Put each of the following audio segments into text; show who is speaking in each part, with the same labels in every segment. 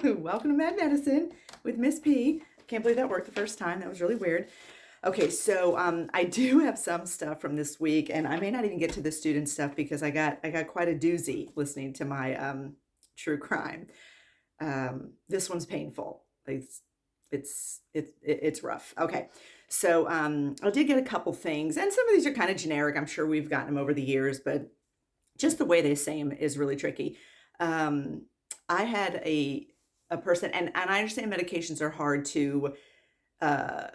Speaker 1: Welcome to Mad Medicine with Miss P. Can't believe that worked the first time. That was really weird. Okay, so I do have some stuff from this week, and I may not even get to the student stuff because I got quite a doozy listening to my true crime. This one's painful. It's rough. Okay, so I did get a couple things, and some of these are kind of generic. I'm sure we've gotten them over the years, but just the way they say them is really tricky. Um, I had a person, and I understand medications are hard to uh,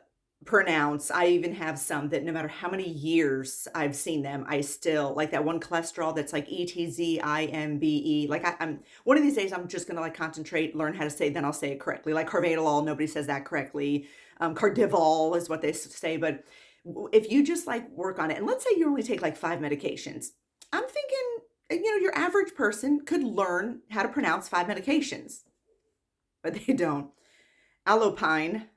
Speaker 1: pronounce. I even have some that no matter how many years I've seen them, I still like that one cholesterol that's like ETZIMBE. Like I'm one of these days, I'm just gonna like concentrate, learn how to say, then I'll say it correctly. Like carvedilol, nobody says that correctly. Cardival is what they say, but if you just like work on it, and let's say you only take like 5 medications, I'm thinking, your average person could learn how to pronounce 5 medications, but they don't. Allopine,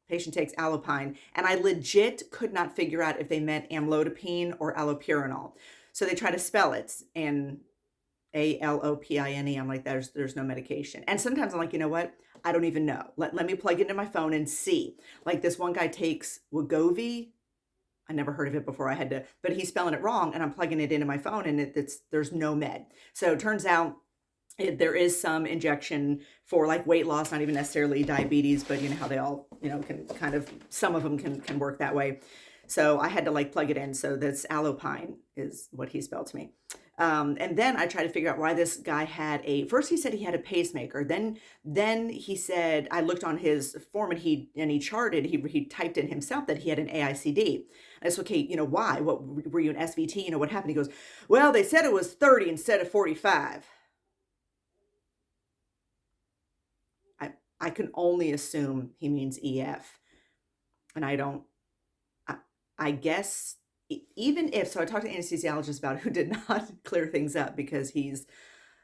Speaker 1: patient takes Allopine, and I legit could not figure out if they meant amlodipine or allopurinol. So they try to spell it, and ALOPINE. I'm like, there's no medication. And sometimes I'm like, you know what? I don't even know. Let me plug it into my phone and see. Like this one guy takes Wegovy. I never heard of it before. I had to, but he's spelling it wrong, and I'm plugging it into my phone, and there's no med. So it turns out there is some injection for like weight loss, not even necessarily diabetes, but you know how they all, can kind of, some of them can work that way. So I had to like plug it in. So that's Allopine is what he spelled to me. And then I tried to figure out why this guy first he said he had a pacemaker. Then he said, I looked on his form and he charted, he typed in himself that he had an AICD. I said, okay, why? What were you an SVT? What happened? He goes, well, they said it was 30 instead of 45. I can only assume he means EF. And I guess even if, so I talked to an anesthesiologist about it who did not clear things up because he's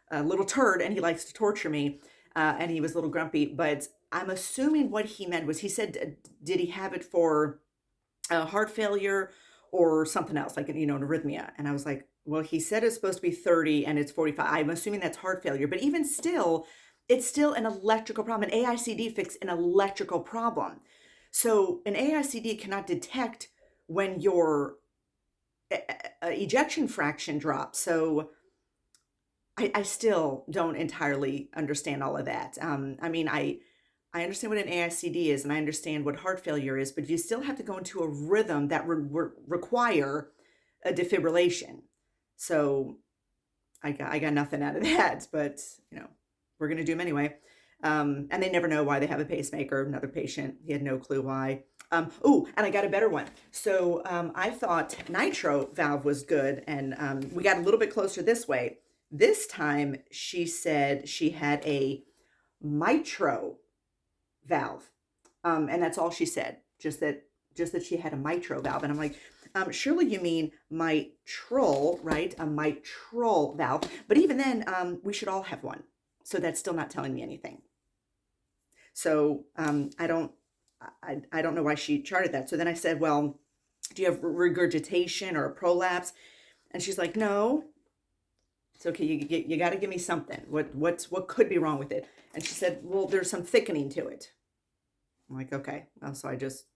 Speaker 1: a little turd and he likes to torture me. And he was a little grumpy, but I'm assuming what he meant was he said, did he have it for heart failure or something else, like, an arrhythmia? And I was like, well, he said it's supposed to be 30 and it's 45. I'm assuming that's heart failure, but even still, it's still an electrical problem. An AICD fixed an electrical problem. So an AICD cannot detect when your ejection fraction drops. So I still don't entirely understand all of that. I understand what an AICD is, and I understand what heart failure is, but you still have to go into a rhythm that require a defibrillation. So I got nothing out of that, but we're gonna do them anyway. And they never know why they have a pacemaker. Another patient, he had no clue why. And I got a better one. So I thought nitro valve was good, and we got a little bit closer this way. This time she said she had a mitro valve, and that's all she said. Just that she had a mitro valve, and I'm like, surely you mean mitral, right? A mitral valve. But even then, we should all have one. So that's still not telling me anything. So I don't know why she charted that. So then I said, well, do you have regurgitation or a prolapse? And she's like, no. It's okay. You got to give me something. What could be wrong with it? And she said, well, there's some thickening to it. I'm like, okay. Well, so I just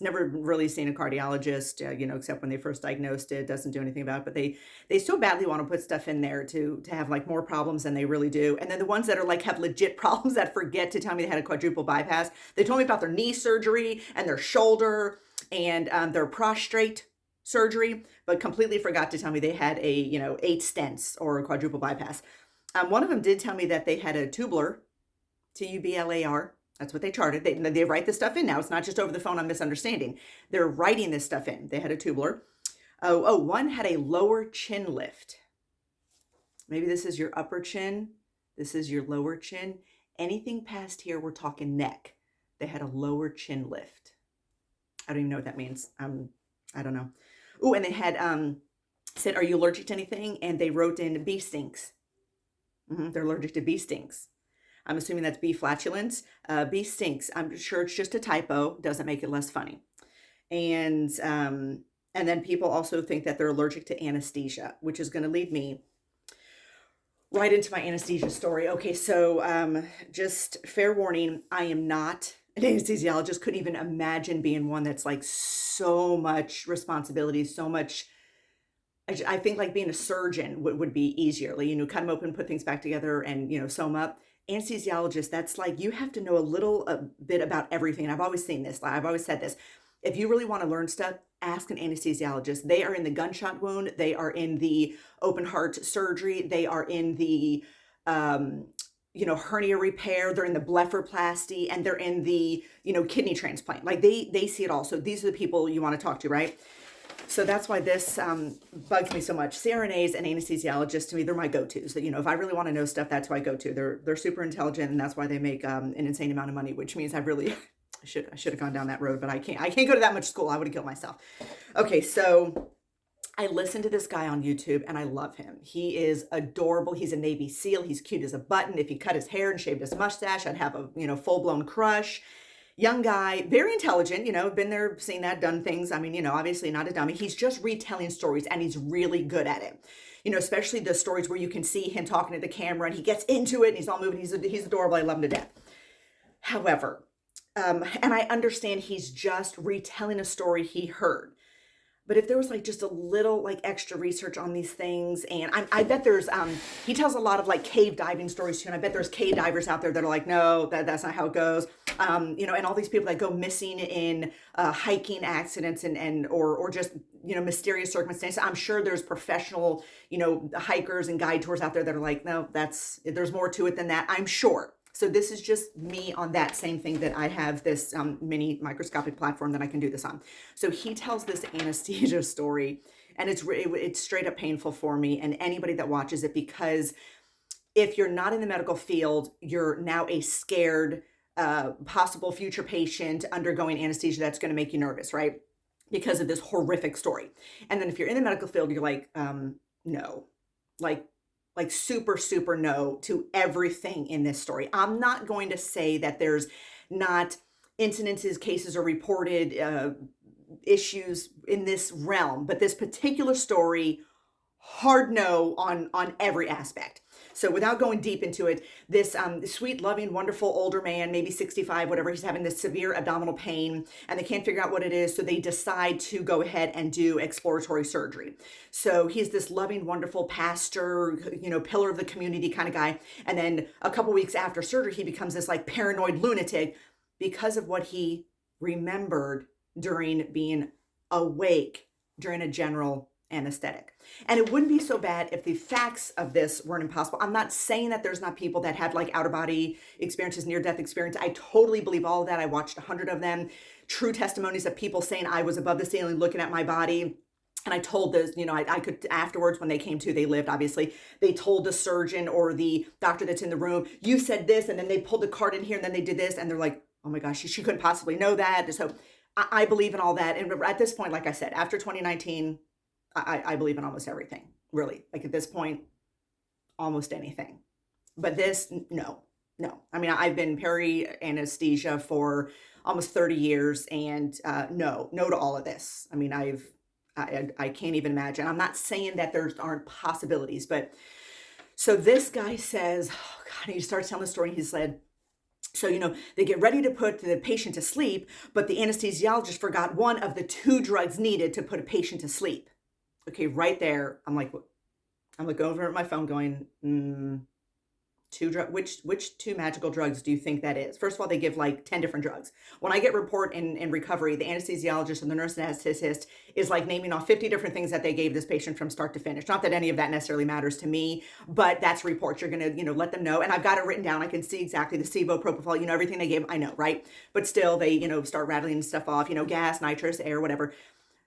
Speaker 1: never really seen a cardiologist, except when they first diagnosed it. Doesn't do anything about it, but they so badly want to put stuff in there to have like more problems than they really do. And then the ones that are like have legit problems that forget to tell me they had a quadruple bypass. They told me about their knee surgery and their shoulder and their prostrate surgery, but completely forgot to tell me they had 8 stents or a quadruple bypass. One of them did tell me that they had a tubular, TUBLAR. That's what they charted. They write this stuff in now. It's not just over the phone. I'm misunderstanding. They're writing this stuff in. They had a tubular. One had a lower chin lift. Maybe this is your upper chin. This is your lower chin. Anything past here, we're talking neck. They had a lower chin lift. I don't even know what that means. I don't know. Oh, and they had said, are you allergic to anything? And they wrote in bee stinks. They're allergic to bee stinks. I'm assuming that's bee flatulence. Bee stinks. I'm sure it's just a typo. Doesn't make it less funny. And then people also think that they're allergic to anesthesia, which is going to lead me right into my anesthesia story. Okay, so just fair warning, I am not an anesthesiologist. Couldn't even imagine being one that's like so much responsibility, so much. I think like being a surgeon would be easier. Like, cut them open, put things back together, and sew them up. Anesthesiologist, that's like you have to know a bit about everything. And I've always seen this. Like, I've always said this. If you really want to learn stuff, ask an anesthesiologist. They are in the gunshot wound. They are in the open heart surgery. They are in the um, hernia repair. They're in the blepharoplasty, and they're in the kidney transplant. Like they see it all. So these are the people you want to talk to, right? So that's why this bugs me so much. CRNAs and anesthesiologists, to me, they're my go-tos. That if I really want to know stuff, that's who I go to. They're super intelligent, and that's why they make an insane amount of money. Which means I really I should have gone down that road, but I can't. I can't go to that much school. I would have killed myself. Okay, so I listen to this guy on YouTube, and I love him. He is adorable. He's a Navy SEAL. He's cute as a button. If he cut his hair and shaved his mustache, I'd have a full-blown crush. Young guy, very intelligent, been there, seen that, done things. I mean, obviously not a dummy. He's just retelling stories, and he's really good at it. Especially the stories where you can see him talking to the camera and he gets into it and he's all moving. He's adorable. I love him to death. However, and I understand he's just retelling a story he heard. But if there was like just a little like extra research on these things, and I bet there's he tells a lot of like cave diving stories too, and I bet there's cave divers out there that are like, no, that's not how it goes. And all these people that go missing in hiking accidents or just mysterious circumstances. I'm sure there's professional hikers and guide tours out there that are like, no, there's more to it than that. I'm sure. So this is just me on that same thing that I have this mini microscopic platform that I can do this on. So he tells this anesthesia story, and it's straight up painful for me and anybody that watches it, because if you're not in the medical field, you're now a scared possible future patient undergoing anesthesia that's going to make you nervous, right? Because of this horrific story. And then if you're in the medical field, you're like, no, like super, super no to everything in this story. I'm not going to say that there's not incidences, cases, or reported issues in this realm, but this particular story, hard no on every aspect. So without going deep into it, this sweet, loving, wonderful older man, maybe 65, whatever, he's having this severe abdominal pain and they can't figure out what it is. So they decide to go ahead and do exploratory surgery. So he's this loving, wonderful pastor, pillar of the community kind of guy. And then a couple weeks after surgery, he becomes this like paranoid lunatic because of what he remembered during being awake during a general anesthetic. And it wouldn't be so bad if the facts of this weren't impossible. I'm not saying that there's not people that had like out of body experiences, near death experience. I totally believe all of that. I watched 100 of them, true testimonies of people saying I was above the ceiling looking at my body. And I told this, I could afterwards when they came to, they lived, obviously, they told the surgeon or the doctor that's in the room, you said this, and then they pulled the card in here and then they did this. And they're like, oh my gosh, she couldn't possibly know that. So I believe in all that. And at this point, like I said, after 2019, I believe in almost everything, really. Like at this point, almost anything. But this, no. I mean, I've been peri anesthesia for almost 30 years, and no to all of this. I mean, I can't even imagine. I'm not saying that there aren't possibilities, but so this guy says, oh God, he starts telling the story. And he said, so, they get ready to put the patient to sleep, but the anesthesiologist forgot one of the 2 drugs needed to put a patient to sleep. Okay, right there, I'm like over at my phone going, 2 drug, which 2 magical drugs do you think that is? First of all, they give like 10 different drugs. When I get report in recovery, the anesthesiologist and the nurse anesthetist is like naming off 50 different things that they gave this patient from start to finish. Not that any of that necessarily matters to me, but that's reports. You're going to, let them know. And I've got it written down. I can see exactly the SIBO, propofol, everything they gave. I know, right? But still they, start rattling stuff off, gas, nitrous, air, whatever.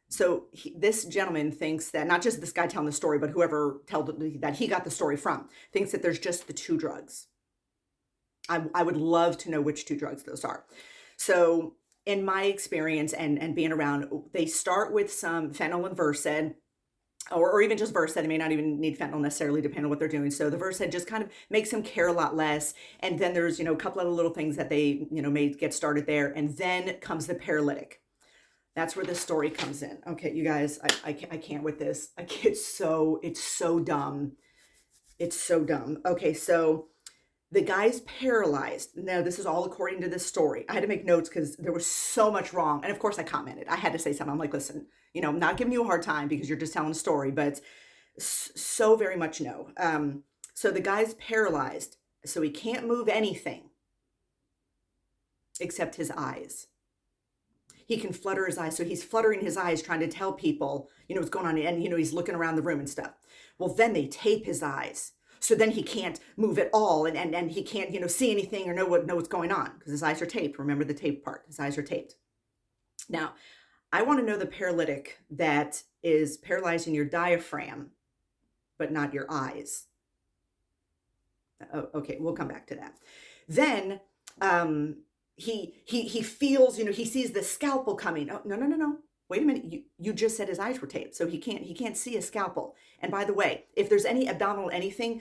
Speaker 1: So this gentleman thinks that, not just this guy telling the story, but whoever that he got the story from, thinks that there's just the 2 drugs. I would love to know which 2 drugs those are. So in my experience and being around, they start with some fentanyl and Versed, or even just Versed. They may not even need fentanyl necessarily, depending on what they're doing. So the Versed just kind of makes them care a lot less. And then there's, a couple of little things that they, may get started there. And then comes the paralytic. That's where this story comes in. Okay, you guys, I can't with this. It's so dumb. It's so dumb. Okay, so the guy's paralyzed. Now, this is all according to this story. I had to make notes because there was so much wrong. And of course, I commented. I had to say something. I'm like, listen, I'm not giving you a hard time because you're just telling a story, but so very much no. So the guy's paralyzed, so he can't move anything except his eyes. He can flutter his eyes. So he's fluttering his eyes, trying to tell people, what's going on. And, he's looking around the room and stuff. Well, then they tape his eyes. So then he can't move at all. And he can't, see anything or know what's going on because his eyes are taped. Remember the tape part. His eyes are taped. Now, I want to know the paralytic that is paralyzing your diaphragm, but not your eyes. Oh, okay, we'll come back to that. Then, he feels, he sees the scalpel coming. Oh, no. Wait a minute. You just said his eyes were taped, so he can't see a scalpel. And by the way, if there's any abdominal anything,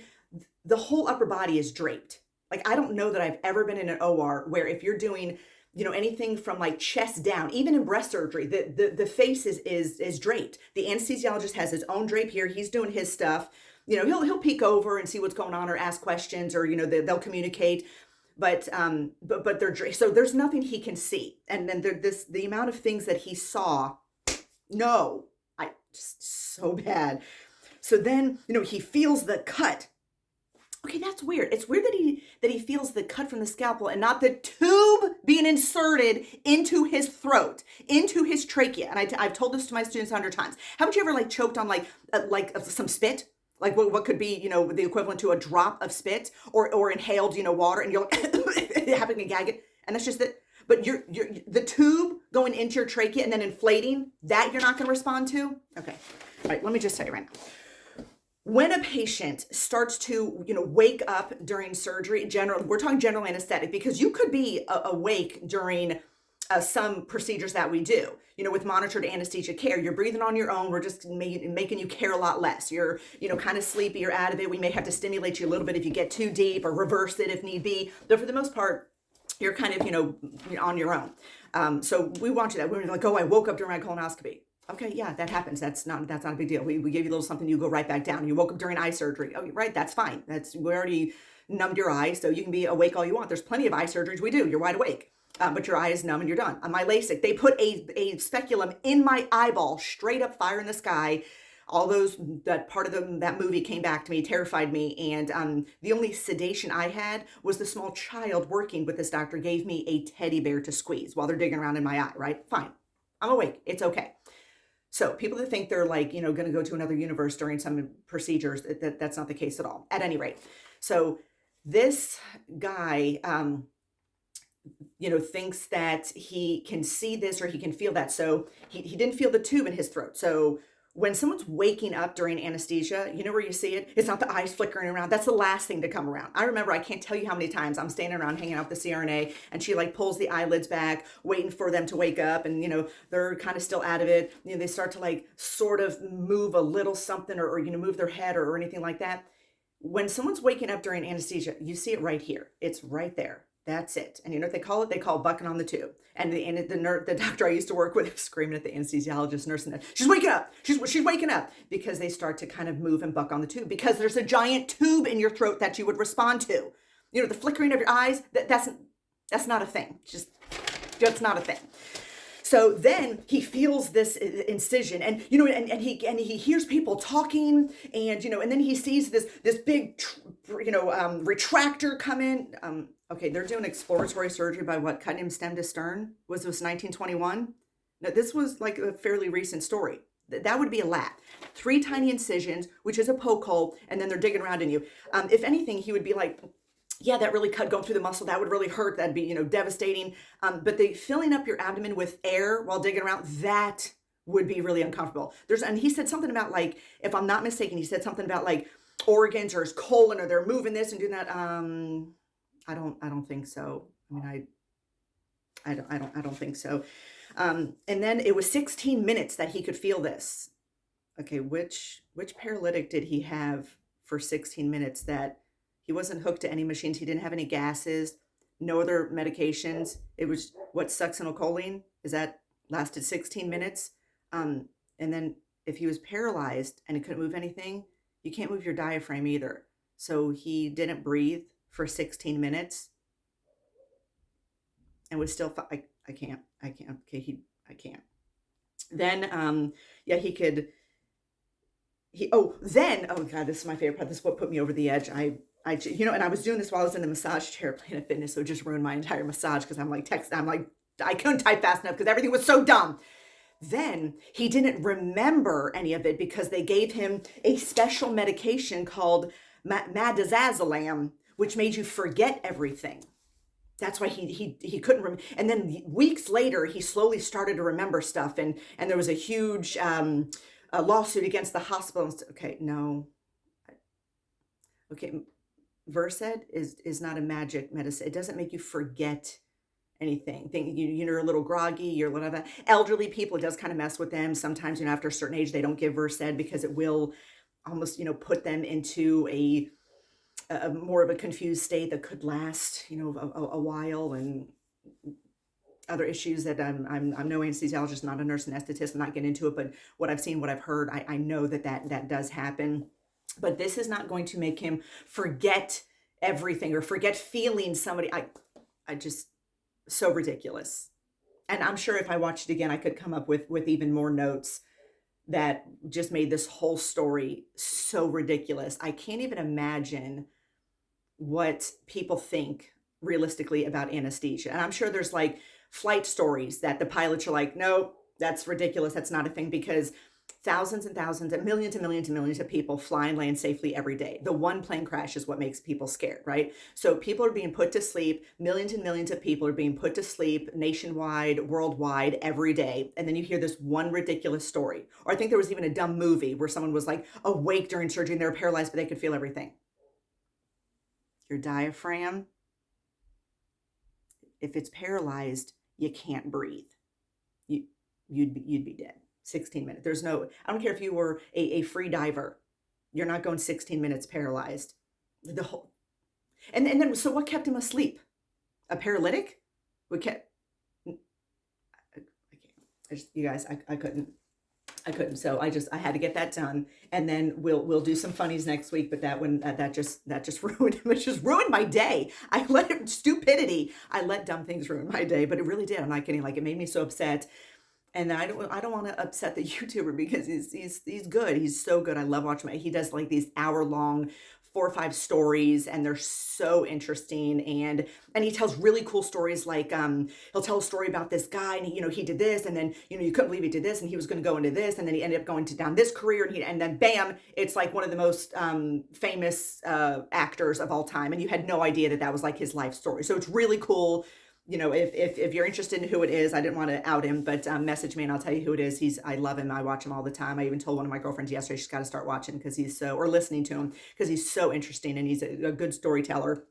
Speaker 1: the whole upper body is draped. Like, I don't know that I've ever been in an OR where if you're doing, anything from like chest down, even in breast surgery, the face is draped. The anesthesiologist has his own drape here. He's doing his stuff. He'll peek over and see what's going on or ask questions or, they'll communicate. But they're, so there's nothing he can see. And then the amount of things that he saw, no, just so bad. So then, he feels the cut. Okay, that's weird. It's weird that he feels the cut from the scalpel and not the tube being inserted into his throat, into his trachea. And I've told this to my students 100 times. Haven't you ever like choked on like some spit? Like what could be, the equivalent to a drop of spit or inhaled, water, and you're like having to gag it. And that's just it. But you're the tube going into your trachea and then inflating, that you're not going to respond to? Okay. All right, let me just tell you right now. When a patient starts to, wake up during surgery, we're talking general anesthetic, because you could be awake during some procedures that we do, with monitored anesthesia care. You're breathing on your own. We're just making you care a lot less. You're, kind of sleepy. You're out of it. We may have to stimulate you a little bit if you get too deep or reverse it if need be. But for the most part, you're kind of, on your own. So we want you that. We're like, oh, I woke up during my colonoscopy. Okay, yeah, that happens. That's not a big deal. We gave you a little something, you go right back down. You woke up during eye surgery. Oh, right, that's fine. We already numbed your eyes, so you can be awake all you want. There's plenty of eye surgeries we do. You're wide awake, but your eye is numb and you're done. On my LASIK, they put a speculum in my eyeball, straight up, fire in the sky. All that part of that movie came back to me, terrified me. And the only sedation I had was the small child working with this doctor gave me a teddy bear to squeeze while they're digging around in my eye, right? Fine. I'm awake. It's okay. So people that think they're like, going to go to another universe during some procedures, that's not the case at all. At any rate. So this guy, thinks that he can see this or he can feel that. So he didn't feel the tube in his throat. So when someone's waking up during anesthesia, where you see it? It's not the eyes flickering around. That's the last thing to come around. I remember, I can't tell you how many times I'm standing around hanging out with the CRNA and she like pulls the eyelids back, waiting for them to wake up. And, they're kind of still out of it. They start to like sort of move a little something or move their head or anything like that. When someone's waking up during anesthesia, you see it right here. It's right there. That's it. And you know what they call it? They call bucking on the tube. And the doctor I used to work with screaming at the anesthesiologist, nurse, and she's waking up. She's waking up, because they start to kind of move and buck on the tube because there's a giant tube in your throat that you would respond to. The flickering of your eyes, that's not a thing. That's not a thing. So then he feels this incision, and he hears people talking, and and then he sees this big retractor come in. Okay, they're doing exploratory surgery by cutting him stem to stern. Was this 1921? No, this was like a fairly recent story. That would be a lat. 3 tiny incisions, which is a poke hole, and then they're digging around in you. If anything, he would be like, yeah, that really cut going through the muscle. That would really hurt. That'd be, devastating. But the filling up your abdomen with air while digging around, that would be really uncomfortable. And he said something about like, if I'm not mistaken, he said something about like organs or his colon, or they're moving this and doing that. I don't think so. I mean, I don't think so. And then it was 16 minutes that he could feel this. Okay, which paralytic did he have for 16 minutes that he wasn't hooked to any machines? He didn't have any gases, no other medications. It was succinylcholine. Is that lasted 16 minutes? And then if he was paralyzed and he couldn't move anything, you can't move your diaphragm either. So he didn't breathe for 16 minutes and was still, I can't, okay, I can't. Then, yeah, oh God, this is my favorite part. This is what put me over the edge. And I was doing this while I was in the massage chair Planet Fitness, so it just ruined my entire massage because I'm like, I couldn't type fast enough because everything was so dumb. Then he didn't remember any of it because they gave him a special medication called midazolam, which made you forget everything. That's why he couldn't remember. And then weeks later, he slowly started to remember stuff, and there was a huge a lawsuit against the hospital. Okay, no, okay, Versed is not a magic medicine. It doesn't make you forget anything. Think you're a little groggy, you're whatever. Elderly people, it does kind of mess with them. Sometimes, after a certain age, they don't give Versed because it will almost, put them into a more of a confused state that could last, a while, and other issues that I'm no anesthesiologist, not a nurse anesthetist. I'm not getting into it, but what I've seen, what I've heard, I know that does happen. But this is not going to make him forget everything or forget feeling somebody. I just, so ridiculous. And I'm sure if I watched it again, I could come up with even more notes that just made this whole story so ridiculous. I can't even imagine what people think realistically about anesthesia. And I'm sure there's like flight stories that the pilots are like, no, that's ridiculous. That's not a thing, because thousands and thousands and millions and millions and millions of people fly and land safely every day. The one plane crash is what makes people scared, right? So people are being put to sleep. Millions and millions of people are being put to sleep nationwide, worldwide, every day. And then you hear this one ridiculous story. Or I think there was even a dumb movie where someone was like awake during surgery and they were paralyzed, but they could feel everything. Your diaphragm, if it's paralyzed, you can't breathe. You'd be dead. 16 minutes. There's no, I don't care if you were a free diver, you're not going 16 minutes paralyzed. The whole, and then, so what kept him asleep? A paralytic? What kept, I can't, you guys, I couldn't. So I had to get that done, and then we'll do some funnies next week. But that just ruined, it just ruined my day. I let dumb things ruin my day, but it really did. I'm not kidding. Like, it made me so upset. And I don't want to upset the YouTuber because he's good. He's so good. I love watching him. He does like these hour-long 4 or 5 stories, and they're so interesting. And he tells really cool stories. Like he'll tell a story about this guy, and he did this, and then you couldn't believe he did this, and he was going to go into this, and then he ended up going down this career, and then bam, it's like one of the most famous actors of all time, and you had no idea that was like his life story. So it's really cool. If you're interested in who it is, I didn't want to out him, but message me and I'll tell you who it is. I love him. I watch him all the time. I even told one of my girlfriends yesterday she's got to start watching because or listening to him, because he's so interesting, and he's a good storyteller.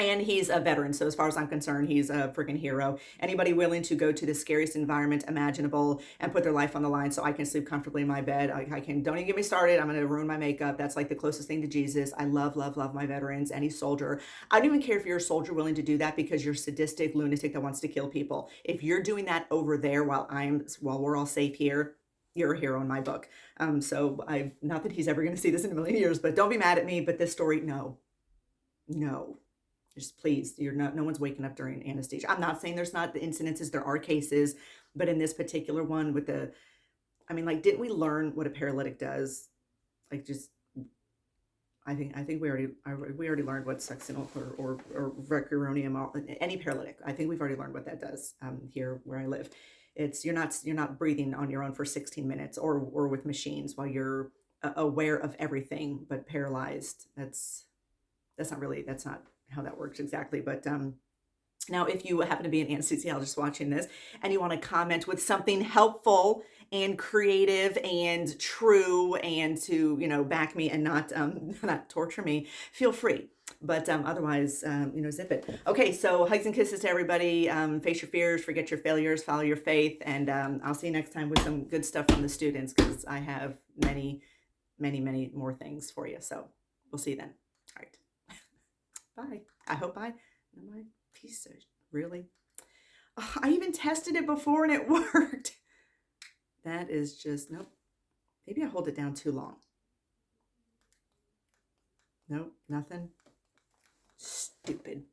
Speaker 1: And he's a veteran, so as far as I'm concerned, he's a freaking hero. Anybody willing to go to the scariest environment imaginable and put their life on the line so I can sleep comfortably in my bed. I can, don't even get me started. I'm going to ruin my makeup. That's like the closest thing to Jesus. I love, love, love my veterans. Any soldier. I don't even care if you're a soldier willing to do that because you're a sadistic lunatic that wants to kill people. If you're doing that over there while we're all safe here, you're a hero in my book. So not that he's ever going to see this in a million years, but don't be mad at me. But this story, no. Just please, no one's waking up during anesthesia. I'm not saying there's not the incidences, there are cases, but in this particular one didn't we learn what a paralytic does? Like, just, I think we already learned what succinylcholine or vecuronium, any paralytic. I think we've already learned what that does here where I live. It's, you're not breathing on your own for 16 minutes or with machines while you're aware of everything, but paralyzed. That's not how that works exactly. But now, if you happen to be an anesthesiologist watching this and you want to comment with something helpful and creative and true, and to back me and not torture me, feel free. But otherwise, zip it. Okay, so hugs and kisses to everybody. Face your fears, forget your failures, follow your faith, and I'll see you next time with some good stuff from the students, because I have many, many, many more things for you. So we'll see you then. All right. Bye. I hope my piece of, really? Oh, I even tested it before and it worked. That is just, nope. Maybe I hold it down too long. Nope, nothing. Stupid.